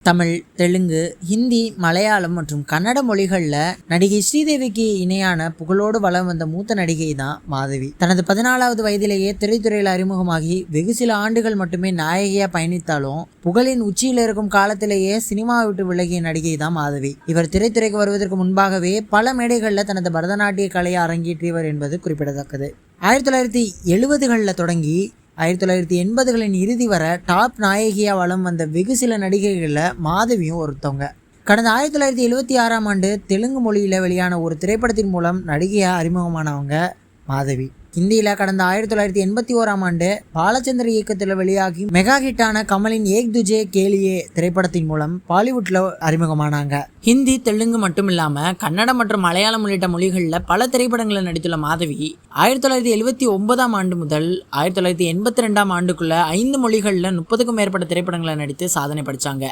தமிழ், தெலுங்கு, ஹிந்தி, மலையாளம் மற்றும் கன்னட மொழிகளில் நடிகை ஸ்ரீதேவிக்கு இணையான புகழோடு வலம் வந்த மூத்த நடிகை தான் மாதவி. தனது 14வது வயதிலேயே திரைத்துறையில் அறிமுகமாகி வெகு சில ஆண்டுகள் மட்டுமே நாயகியா பயணித்தாலும் புகழின் உச்சியில் இருக்கும் காலத்திலேயே சினிமாவை விட்டு விலகிய நடிகை தான் மாதவி. இவர் திரைத்துறைக்கு வருவதற்கு முன்பாகவே பல மேடைகளில் தனது பரதநாட்டிய கலையை அரங்கேற்றியவர் என்பது குறிப்பிடத்தக்கது. 1970களில் தொடங்கி 1980களின் இறுதி வர டாப் நாயகியா வலம் வந்த வெகு சில நடிகைகளில் மாதவியும் ஒருத்தவங்க. கடந்த 1976ஆம் ஆண்டு தெலுங்கு மொழியில் வெளியான ஒரு திரைப்படத்தின் மூலம் நடிகையாக அறிமுகமானவங்க மாதவி. ஹிந்தியில் கடந்த 1981ஆம் ஆண்டு பாலச்சந்தர் இயக்கத்தில் வெளியாகி மெகா ஹிட்டான கமலின் ஏக் துஜே கேலியே திரைப்படத்தின் மூலம் பாலிவுட்டில் அறிமுகமானாங்க. ஹிந்தி, தெலுங்கு மட்டும் இல்லாமல் கன்னடம் மற்றும் மலையாளம் உள்ளிட்ட மொழிகளில் பல திரைப்படங்களில் நடித்துள்ள மாதவி 1979ஆம் ஆண்டு முதல் 1982ஆம் ஆண்டுக்குள்ள 5 மொழிகளில் 30க்கும் மேற்பட்ட திரைப்படங்களை நடித்து சாதனை படைச்சாங்க.